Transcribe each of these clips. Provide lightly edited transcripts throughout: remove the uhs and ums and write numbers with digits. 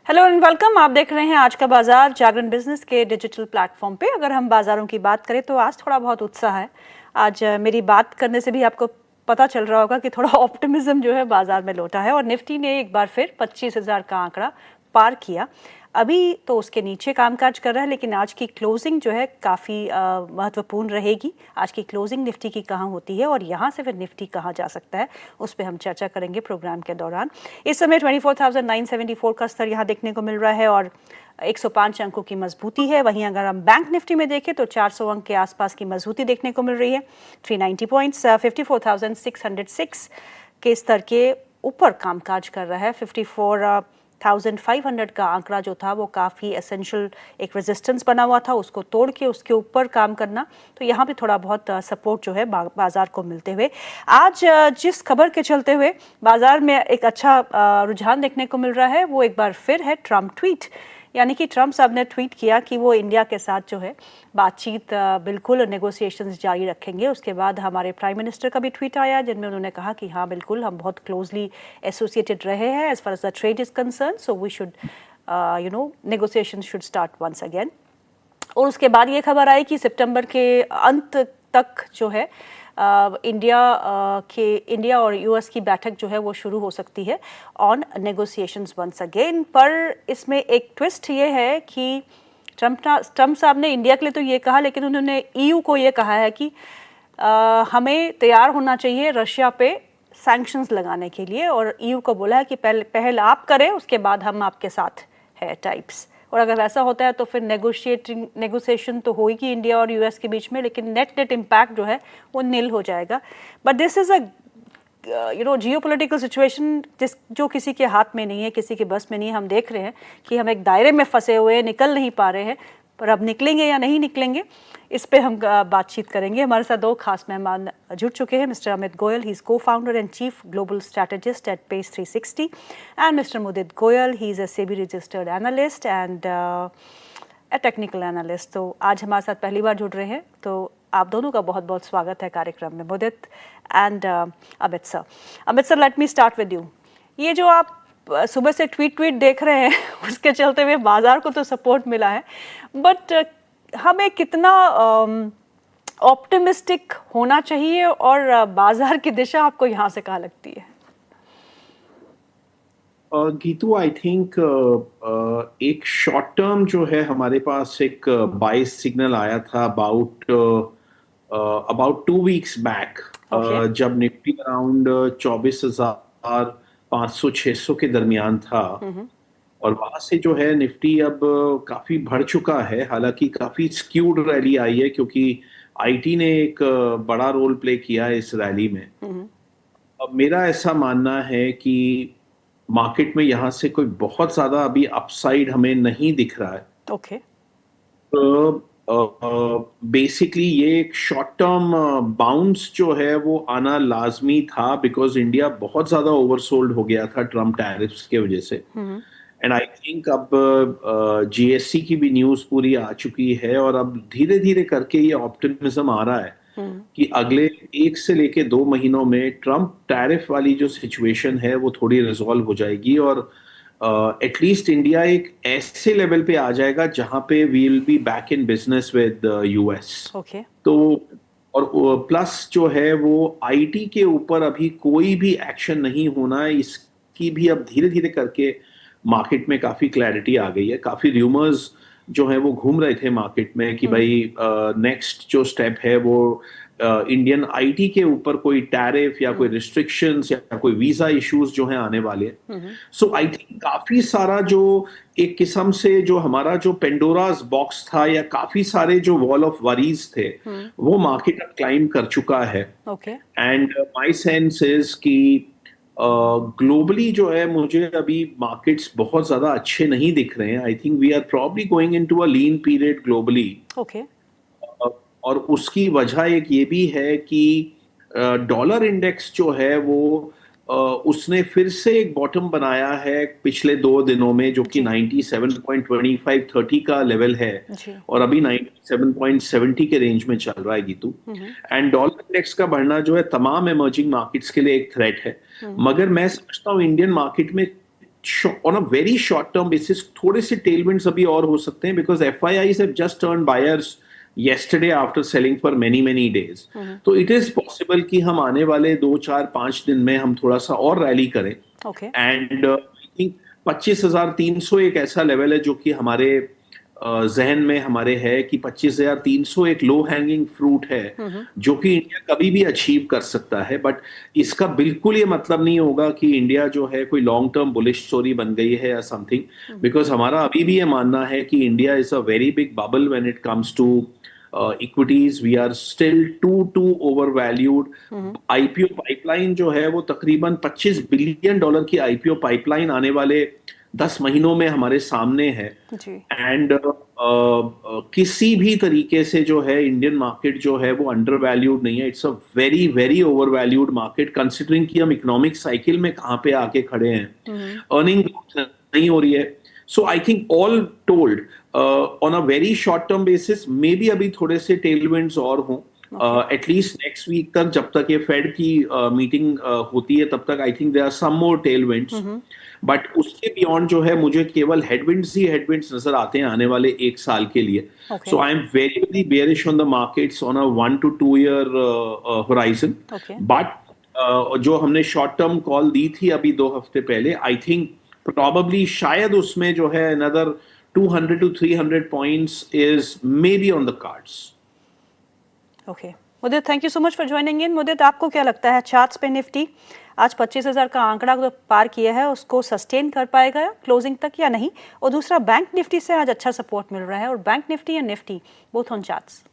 Hello and welcome. आप देख रहे हैं आज का बाजार जागरण बिजनेस के डिजिटल प्लेटफॉर्म पे। अगर हम बाजारों की बात करें तो आज थोड़ा बहुत उत्साह है। आज मेरी बात करने से भी आपको पता चल रहा होगा कि थोड़ा ऑप्टिमिज्म जो है बाजार में लौटा है और निफ्टी ने एक बार फिर 25,000 का आंकड़ा पार किया। अभी तो उसके नीचे कामकाज कर रहा है, लेकिन आज की क्लोजिंग जो है काफ़ी महत्वपूर्ण रहेगी। आज की क्लोजिंग निफ्टी की कहाँ होती है और यहाँ से फिर निफ्टी कहाँ जा सकता है, उस पर हम चर्चा करेंगे प्रोग्राम के दौरान। इस समय 24,974 का स्तर यहाँ देखने को मिल रहा है और 105 अंकों की मजबूती है। वहीं अगर हम बैंक निफ्टी में देखें तो 400 अंक के आसपास की मजबूती देखने को मिल रही है। 390 पॉइंट्स 54,606 के स्तर के ऊपर कामकाज कर रहा है। 54,500 का आंकड़ा जो था वो काफ़ी एसेंशियल एक रेजिस्टेंस बना हुआ था, उसको तोड़ के उसके ऊपर काम करना, तो यहाँ भी थोड़ा बहुत सपोर्ट जो है बाजार को मिलते हुए आज जिस खबर के चलते हुए बाजार में एक अच्छा रुझान देखने को मिल रहा है वो एक बार फिर है ट्रम्प ट्वीट। यानी कि ट्रम्प साहब ने ट्वीट किया कि वो इंडिया के साथ जो है बातचीत बिल्कुल नेगोशिएशंस जारी रखेंगे। उसके बाद हमारे प्राइम मिनिस्टर का भी ट्वीट आया जिनमें उन्होंने कहा कि हाँ बिल्कुल हम बहुत क्लोजली एसोसिएटेड रहे हैं as far as the trade is concern, so we should negotiation should start once again. और उसके बाद ये खबर आई कि सितंबर के अंत तक जो है इंडिया और यूएस की बैठक जो है वो शुरू हो सकती है ऑन नेगोशिएशंस वंस अगेन। पर इसमें एक ट्विस्ट ये है कि ट्रम्प साहब ने इंडिया के लिए तो ये कहा, लेकिन उन्होंने ईयू को ये कहा है कि हमें तैयार होना चाहिए रशिया पे सैंक्शंस लगाने के लिए, और ईयू को बोला है कि पहले आप करें उसके बाद हम आपके साथ है टाइप्स। और अगर ऐसा होता है तो फिर नेगोशिएशन तो होगी इंडिया और यूएस के बीच में, लेकिन नेट इम्पैक्ट जो है वो नील हो जाएगा। But this is a geopolitical situation जो किसी के हाथ में नहीं है, किसी के बस में नहीं है। हम देख रहे हैं कि हम एक दायरे में फंसे हुए हैं, निकल नहीं पा रहे हैं, पर अब निकलेंगे या नहीं निकलेंगे इस पे हम बातचीत करेंगे। हमारे साथ दो खास मेहमान जुड़ चुके हैं। Mister Amit Goyal, he is co-founder and chief global strategist at Pace 360, and Mr. Mudit Goyal, he is a SEBI registered analyst and a technical analyst। तो आज हमारे साथ पहली बार जुड़ रहे हैं, तो आप दोनों का बहुत बहुत स्वागत है कार्यक्रम में, Mudit and Amit sir. Amit sir, let me start with you. ये जो आप सुबह से ट्वीट देख रहे हैं उसके चलते हुए बाजार को तो सपोर्ट मिला है, बट हमें कितना ऑप्टिमिस्टिक होना चाहिए और बाजार की दिशा आपको यहाँ से कहाँ लगती है? गीतू, आई थिंक एक शॉर्ट टर्म जो है हमारे पास एक बाय सिग्नल आया था अबाउट 2 weeks बैक, जब निफ्टी अराउंड 24,500-600 के दरमियान था। और वहां से जो है निफ्टी अब काफी बढ़ चुका है। हालांकि काफी स्क्यूड रैली आई है क्योंकि आईटी ने एक बड़ा रोल प्ले किया है इस रैली में। अब मेरा ऐसा मानना है कि मार्केट में यहाँ से कोई बहुत ज्यादा अभी अपसाइड हमें नहीं दिख रहा है। ओके। बेसिकली ये एक शॉर्ट टर्म बाउंस जो है वो आना लाजमी था, बिकॉज इंडिया बहुत ज्यादा ओवरसोल्ड हो गया था ट्रम्प टैरिफ्स के वजह से। एंड आई थिंक अब जीएसटी की भी न्यूज पूरी आ चुकी है और अब धीरे धीरे करके ये ऑप्टिमिज्म आ रहा है कि अगले 1 से लेके 2 महीनों में ट्रम्प टैरिफ वाली जो सिचुएशन है वो थोड़ी रिजॉल्व हो जाएगी और एटलीस्ट इंडिया एक ऐसे लेवल पे आ जाएगा जहां पे we will be back in business with US. तो और प्लस जो है वो आईटी के ऊपर अभी कोई भी एक्शन नहीं होना है, इसकी भी अब धीरे धीरे करके मार्केट में काफी क्लैरिटी आ गई है। काफी र्यूमर्स जो है वो घूम रहे थे मार्केट में कि भाई नेक्स्ट जो स्टेप है वो इंडियन आईटी के ऊपर कोई टैरिफ या कोई रिस्ट्रिक्शंस या कोई वीजा इश्यूज जो है आने वाले हैं। सो आई थिंक काफी सारा जो एक किस्म से जो हमारा जो पेंडोरास बॉक्स था या काफी सारे जो वॉल ऑफ वरीज थे वो मार्केट अब क्लाइम कर चुका है। एंड माय सेंस इज कि ग्लोबली जो है मुझे अभी मार्केट्स बहुत ज्यादा अच्छे नहीं दिख रहे हैं। I think we are probably going into a lean period globally. और उसकी वजह एक ये भी है कि डॉलर इंडेक्स जो है वो उसने फिर से एक बॉटम बनाया है पिछले 2 दिनों में, जो कि 97.25-30 का लेवल है और अभी 97.70 के रेंज में चल रहा है गीतू। एंड डॉलर इंडेक्स का बढ़ना जो है तमाम इमर्जिंग मार्केट्स के लिए एक थ्रेट है। मगर मैं समझता हूँ इंडियन मार्केट में on a very short term basis थोड़े से टेलविंड्स अभी और हो सकते हैं, because FIIs have just turned buyers yesterday after selling for many days. तो इट इज पॉसिबल कि हम आने वाले 2 4 5 दिन में हम थोड़ा सा और रैली करें. ओके. एंड आई थिंक 25,300 एक ऐसा लेवल है जो कि हमारे जहन में हमारे है कि 25,300 एक लो हैंगिंग फ्रूट है जो कि इंडिया कभी भी अचीव कर सकता है. बट इसका बिल्कुल ये मतलब नहीं होगा कि इंडिया जो है कोई लॉन्ग टर्म बुलिश स्टोरी बन गई है या समथिंग, बिकॉज हमारा अभी भी ये मानना है कि India is a very big bubble when it comes to equities. We are still too overvalued. IPO pipeline जो है वो तकरीबन $25 बिलियन की IPO पाइपलाइन आने वाले 10 महीनों में हमारे सामने है. एंड किसी भी तरीके से जो है इंडियन मार्केट जो है वो अंडर वैल्यूड नहीं है. It's a very very over valued market considering कि हम इकोनॉमिक साइकिल में कहाँ पे आके खड़े हैं. अर्निंग नहीं हो रही है. So I think all told on a very short term basis maybe अभी थोड़े से टेलविंड्स और हों एटलीस्ट नेक्स्ट वीक तक, जब तक ये फेड की मीटिंग होती है तब तक. I think there are some more tailwinds, but उसके बियॉन्ड जो है मुझे केवल हेडविंड्स ही हेडविंड्स नजर आते हैं आने वाले 1 साल के लिए. So I am very very bearish on the markets on a 1 to 2 year horizon. But जो हमने शॉर्ट टर्म कॉल दी थी अभी 2 हफ्ते पहले, आई थिंक प्रोबेबली शायद उसमें जो है another 200 to 300 points is maybe on the cards. Okay. Mudit, thank you so much for joining in. Mudit, आपको क्या लगता है चार्ट्स पे निफ्टी आज 25,000 का आंकड़ा तो पार किया है, उसको सस्टेन कर पाएगा क्लोजिंग तक या नहीं? और दूसरा, बैंक निफ्टी से आज अच्छा सपोर्ट मिल रहा है, और बैंक निफ्टी या Nifty both on charts.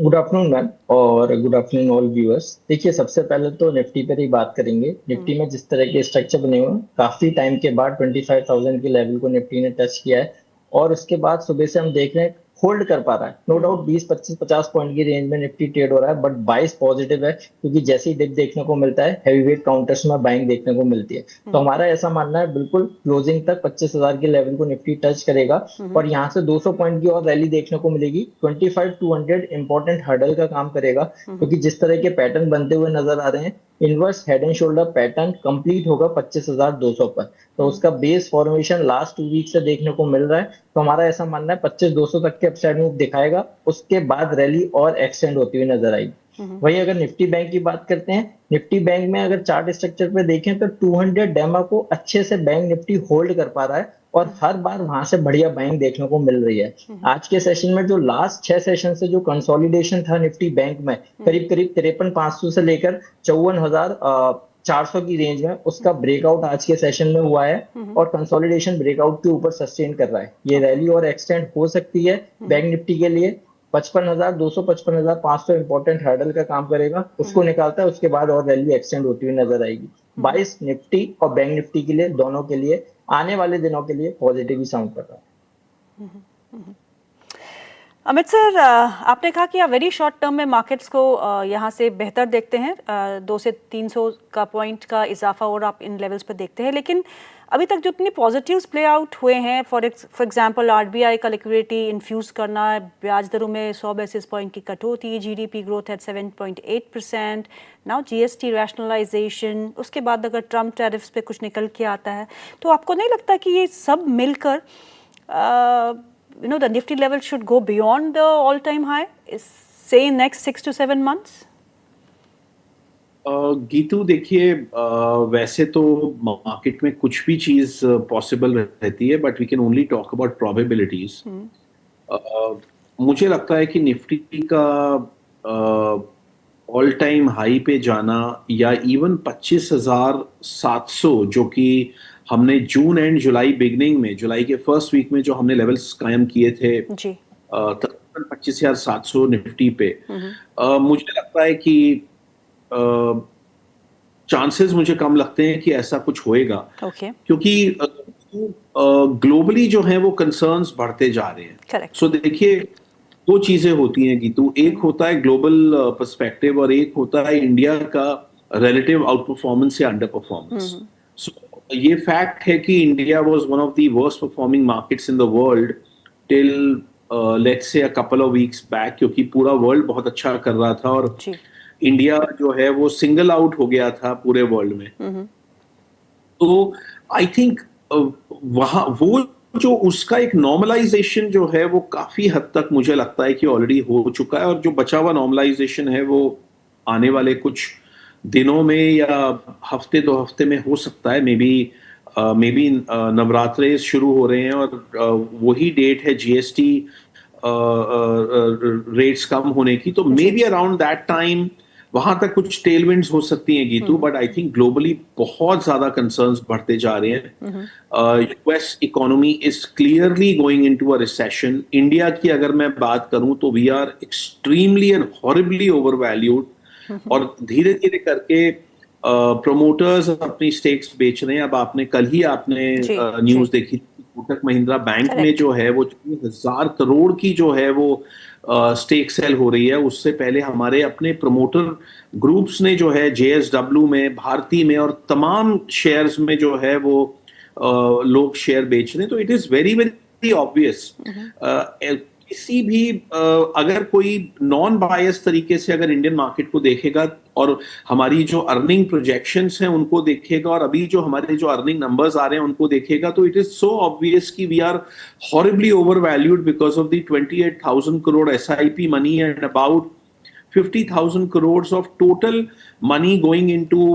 Good afternoon ma'am, और गुड आफ्टरनून ऑल व्यूअर्स. देखिए, सबसे पहले तो निफ्टी पर ही बात करेंगे. निफ्टी में जिस तरह के स्ट्रक्चर बने हुए हैं, काफी टाइम के बाद 25,000 के लेवल को निफ्टी ने टच किया है, और उसके बाद सुबह से हम देख रहे हैं होल्ड कर पा रहा है. नो डाउट 20-25-50 पॉइंट की रेंज में निफ्टी ट्रेड हो रहा है, बट बाइस पॉजिटिव है, क्योंकि जैसे ही डिप देखने को मिलता है हैवीवेट काउंटर्स में बाइंग देखने को मिलती है. तो हमारा ऐसा मानना है बिल्कुल क्लोजिंग तक 25,000 के लेवल को निफ्टी टच करेगा, और यहाँ से 200 पॉइंट की और रैली देखने को मिलेगी. 25,200 इंपॉर्टेंट हर्डल का काम करेगा, क्योंकि जिस तरह के पैटर्न बनते हुए नजर आ रहे हैं, inverse head and shoulder pattern complete होगा 25,200 पर. तो उसका बेस फॉर्मेशन लास्ट 2 वीक से देखने को मिल रहा है. तो हमारा ऐसा मानना है 25,200 तक के अपसाइड मूव दिखाएगा, उसके बाद रैली और एक्सटेंड होती हुई नजर आएगी. वही अगर निफ्टी बैंक की बात करते हैं, निफ्टी बैंक में अगर चार्ट स्ट्रक्चर पे देखें तो 200 डेमा को अच्छे से बैंक निफ्टी होल्ड कर पा रहा है, और हर बार वहां से बढ़िया बाइंग देखने को मिल रही है. आज के सेशन में जो लास्ट 6 सेशन से जो कंसोलिडेशन था निफ्टी बैंक में, करीब 53,500 से लेकर 54,400 की रेंज में, उसका ब्रेकआउट आज के सेशन में हुआ है, और कंसोलिडेशन ब्रेकआउट के ऊपर सस्टेन कर रहा है. ये रैली और एक्सटेंड हो सकती है बैंक निफ्टी के लिए. 55,200 55,500 इंपॉर्टेंट हर्डल का काम करेगा, उसको निकालता है, उसके बाद और रैली एक्सटेंड होती हुई नजर आएगी. 22 निफ्टी और बैंक निफ्टी के लिए, दोनों के लिए आने वाले दिनों के लिए पॉजिटिव ही साउंड कर रहा है. अमित सर, आपने कहा कि आप वेरी शॉर्ट टर्म में मार्केट्स को यहाँ से बेहतर देखते हैं, 200 से 300 का पॉइंट का इजाफा और आप इन लेवल्स पर देखते हैं, लेकिन अभी तक जो इतने पॉजिटिव्स प्ले आउट हुए हैं, फॉर एग्जांपल RBI का लिक्विडिटी इन्फ्यूज करना, ब्याज दरों में 100 बेसिस पॉइंट की कटौती, GDP growth at 7.8%, now GST rationalisation, उसके बाद अगर ट्रम्प टैरिफ्स पे कुछ निकल के आता है, तो आपको नहीं लगता कि ये सब मिलकर the Nifty level should go beyond the all-time high, say next 6 to 7 months? Geetu, देखिए, वैसे तो मार्केट में कुछ भी चीज पॉसिबल रहती है, but we can only talk about probabilities. मुझे लगता है कि निफ्टी का ऑल टाइम हाई पे जाना, या इवन 25,700 जो कि हमने जून एंड जुलाई बिगनिंग में, जुलाई के फर्स्ट वीक में जो हमने लेवल्स कायम किए थे तकरीबन 25,700 निफ्टी पे, मुझे लगता है कि चांसेस मुझे कम लगते हैं कि ऐसा कुछ होएगा. क्योंकि ग्लोबली जो है वो कंसर्न्स बढ़ते जा रहे हैं. सो देखिए, 2 चीजें होती हैं गीतू. एक होता है ग्लोबल पर्सपेक्टिव, और एक होता है इंडिया का रिलेटिव आउट परफॉर्मेंस या अंडर परफॉर्मेंस. ये फैक्ट है कि India was one of the worst performing markets in the world till let's say a couple of weeks back, क्योंकि पूरा वर्ल्ड बहुत अच्छा कर रहा था, और इंडिया जो है वो सिंगल आउट हो गया था पूरे वर्ल्ड में। तो आई थिंक वहां वो जो उसका एक नॉर्मलाइजेशन जो है वो काफी हद तक मुझे लगता है कि ऑलरेडी हो चुका है, और जो बचा हुआ नॉर्मलाइजेशन है वो आने वाले कुछ दिनों में या हफ्ते 2 हफ्ते में हो सकता है। मे बी नवरात्रे शुरू हो रहे हैं और वही डेट है जीएसटी रेट्स कम होने की, तो maybe around that time वहां तक कुछ टेलविंड्स हो सकती हैं Geetu. But I think globally बहुत ज्यादा कंसर्न्स बढ़ते जा रहे हैं। US economy is clearly going into a recession. India की अगर मैं बात करूं तो we are extremely and horribly overvalued, और धीरे धीरे करके प्रोमोटर्स अपनी स्टेक्स बेच रहे हैं। अब आपने न्यूज देखी, कोटक महिंद्रा बैंक में जो है वो 1000 करोड़ की जो है वो स्टेक सेल हो रही है। उससे पहले हमारे अपने प्रमोटर ग्रुप्स ने जो है जेएसडब्ल्यू में, भारती में और तमाम शेयर्स में जो है वो लोग शेयर बेच रहे हैं। तो it is very very obvious, किसी भी अगर कोई नॉन बायस तरीके से अगर इंडियन मार्केट को देखेगा और हमारी जो अर्निंग प्रोजेक्शंस हैं उनको देखेगा और अभी जो हमारे जो अर्निंग नंबर्स आ रहे हैं उनको देखेगा, तो इट इज सो ऑब्वियस कि we are horribly overvalued because of the 28,000 crore SIP money and about 50,000 crores of total money going into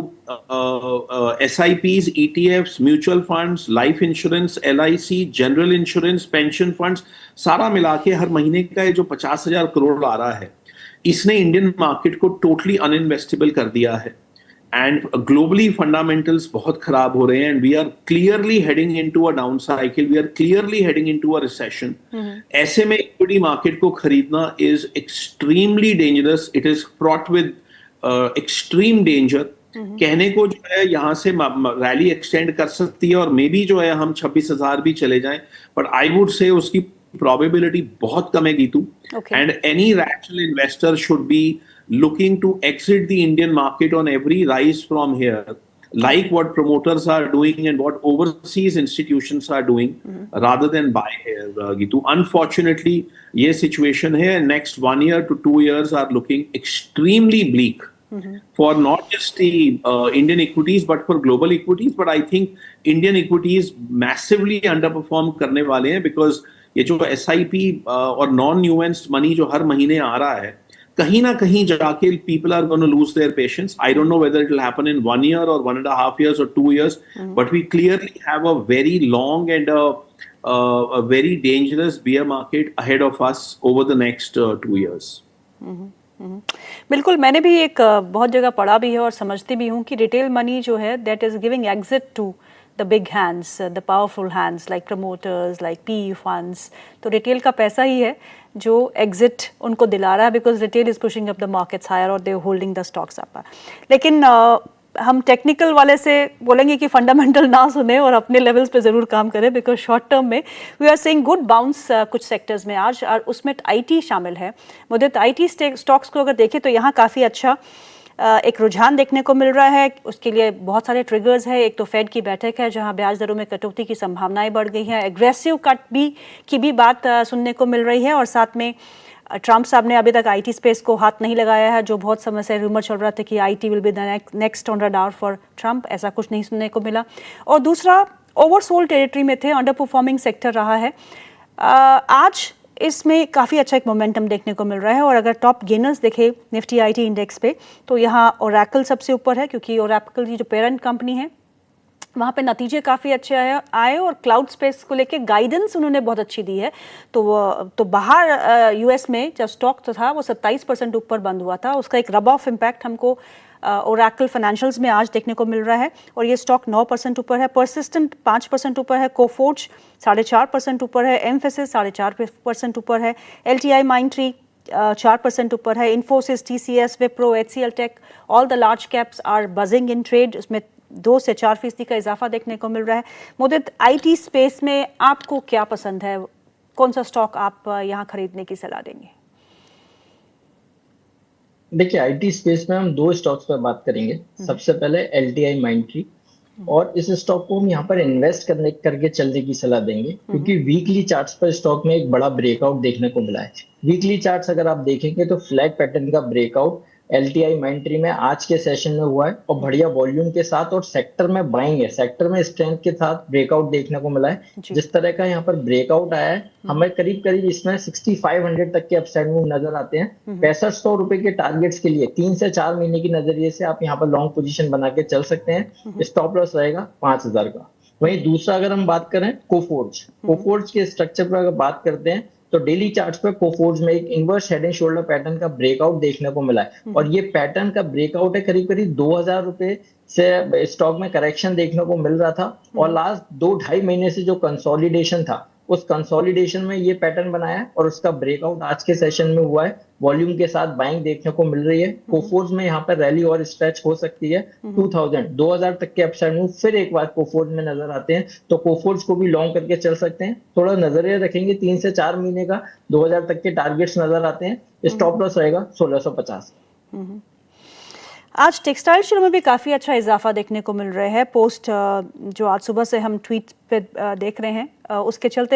SIPs, ETFs, mutual funds, life insurance, LIC, general insurance, pension funds, सारा मिला के हर महीने का ये जो 50,000 करोड़ आ रहा है, इसने इंडियन मार्केट को टोटली अनइन्वेस्टेबल कर दिया है। एंड ग्लोबली फंडामेंटल्स बहुत खराब हो रहे हैं and we are clearly heading into a down cycle, we are clearly heading into a recession. ऐसे में इक्विटी मार्केट को खरीदना is extremely dangerous, it is fraught with extreme danger. कहने को जो है यहाँ से रैली एक्सटेंड कर सकती है और मे बी जो है हम 26,000 भी चले जाएं, बट आई वुड से उसकी प्रोबेबिलिटी बहुत कम है Geetu. And any rational investor should be looking to exit the Indian market on every rise from here, like what promoters are doing and what overseas institutions are doing, rather than buy here, Gitu. Unfortunately, ये situation है, next 1 year to 2 years are looking extremely bleak for not just the Indian equities but for global equities. But I think Indian equities massively underperform करने वाले हैं because ये जो SIP और non-nuanced money जो हर महीने आ रहा है, कहीं ना कहीं जाके people are going to lose their patience. I don't know whether it will happen in 1 year or 1.5 years or 2 years, but we clearly have a very long and a very dangerous bear market ahead of us over the next 2 years. बिल्कुल, मैंने भी एक बहुत जगह पढ़ा भी है और समझती भी हूँ कि रिटेल मनी जो है that is giving exit to the big hands, the powerful hands like promoters, like PE funds. तो रिटेल का पैसा ही है जो एग्जिट उनको दिला रहा है because retail is pushing up the markets higher और they holding the stocks up. लेकिन हम टेक्निकल वाले से बोलेंगे कि फंडामेंटल ना सुने और अपने लेवल्स पे ज़रूर काम करें बिकॉज शॉर्ट टर्म में we are seeing good bounce कुछ सेक्टर्स में आज, और उसमें आईटी शामिल है। मुझे आईटी स्टॉक्स को अगर देखें तो यहाँ काफ़ी अच्छा एक रुझान देखने को मिल रहा है। उसके लिए बहुत सारे ट्रिगर्स है। एक तो फेड की बैठक है जहां ब्याज दरों में कटौती की संभावनाएं बढ़ गई हैं, एग्रेसिव कट की भी बात सुनने को मिल रही है, और साथ में ट्रम्प साहब ने अभी तक आईटी स्पेस को हाथ नहीं लगाया है, जो बहुत समय से रूमर चल रहा था कि IT will be the next on radar for Trump. ऐसा कुछ नहीं सुनने को मिला। और दूसरा, ओवरसोल्ड टेरिटरी में थे, अंडर परफॉर्मिंग सेक्टर रहा है। आज इसमें काफ़ी अच्छा एक मोमेंटम देखने को मिल रहा है। और अगर टॉप गेनर्स देखे निफ्टी आईटी इंडेक्स पे तो यहाँ ओरेकल सबसे ऊपर है, क्योंकि ओरेकल की जो पेरेंट कंपनी है वहाँ पे नतीजे काफ़ी अच्छे आए और क्लाउड स्पेस को लेके गाइडेंस उन्होंने बहुत अच्छी दी है। तो बाहर यूएस में जब स्टॉक तो था वो 27% ऊपर बंद हुआ था, उसका एक रब ऑफ इम्पैक्ट हमको ओरेकल फाइनेंशियल्स में आज देखने को मिल रहा है। और ये स्टॉक 9% ऊपर है, परसिस्टेंट 5% ऊपर है, कोफोर्ज 4.5% ऊपर है, एम्फेसिस 4.5% ऊपर है, LTI माइंडट्री 4% ऊपर है, Infosys, TCS, Wipro, HCL tech, all the large caps are buzzing in trade. उसमें 2 से 4% का इजाफा देखने को मिल रहा है। मुदित, आईटी स्पेस में आपको क्या पसंद है, कौन सा स्टॉक आप यहाँ खरीदने की सलाह देंगे? देखिए, आईटी स्पेस में हम 2 स्टॉक्स पर बात करेंगे। सबसे पहले LTI माइंडट्री, और इस स्टॉक को हम यहाँ पर इन्वेस्ट करके चलने की सलाह देंगे, क्योंकि वीकली चार्ट्स पर स्टॉक में एक बड़ा ब्रेकआउट देखने को मिला है। वीकली चार्ट्स अगर आप देखेंगे तो फ्लैग पैटर्न का ब्रेकआउट LTI माइंट्री में आज के सेशन में हुआ है और बढ़िया वॉल्यूम के साथ, और सेक्टर में बाइंग है, सेक्टर में स्ट्रेंथ के साथ ब्रेकआउट देखने को मिला है। जी। जिस तरह का यहाँ पर ब्रेकआउट आया है, हमें करीब करीब इसमें 6500 तक के अपसाइड मूव नजर आते हैं। 6500 रुपए के टारगेट्स के लिए 3 से 4 महीने की नजरिए से आप यहाँ पर लॉन्ग पोजीशन बना के चल सकते हैं। स्टॉप लॉस रहेगा 5000 का। वहीं दूसरा अगर हम बात करें कोफोर्ज के स्ट्रक्चर पर अगर बात करते हैं तो डेली चार्ट्स पे कोफोर्ज में एक inverse head and shoulder pattern का ब्रेकआउट देखने को मिला है, और ये पैटर्न का ब्रेकआउट है करीब करीब 2000 रुपए से स्टॉक में करेक्शन देखने को मिल रहा था, और लास्ट 2-2.5 महीने से जो कंसोलिडेशन था उस कंसोलिडेशन में ये पैटर्न बनाया है, और उसका ब्रेकआउट आज के सेशन में हुआ है। वॉल्यूम के साथ बाइंग देखने को मिल रही है। कोफोर्ज में यहाँ पर रैली और स्ट्रेच हो सकती है। 2000 तक के अपसाइड मूव फिर एक बार कोफोर्ज में नजर आते हैं, तो कोफोर्ज को भी लॉन्ग करके चल सकते हैं। थोड़ा नजरिया रखेंगे 3 से 4 महीने का, 2000 तक के टारगेट्स नजर आते हैं। स्टॉप लॉस रहेगा 1650। आज टेक्सटाइल शेयर में भी काफ़ी अच्छा इजाफा देखने को मिल रहा है पोस्ट जो आज सुबह से हम ट्वीट पे देख रहे हैं उसके चलते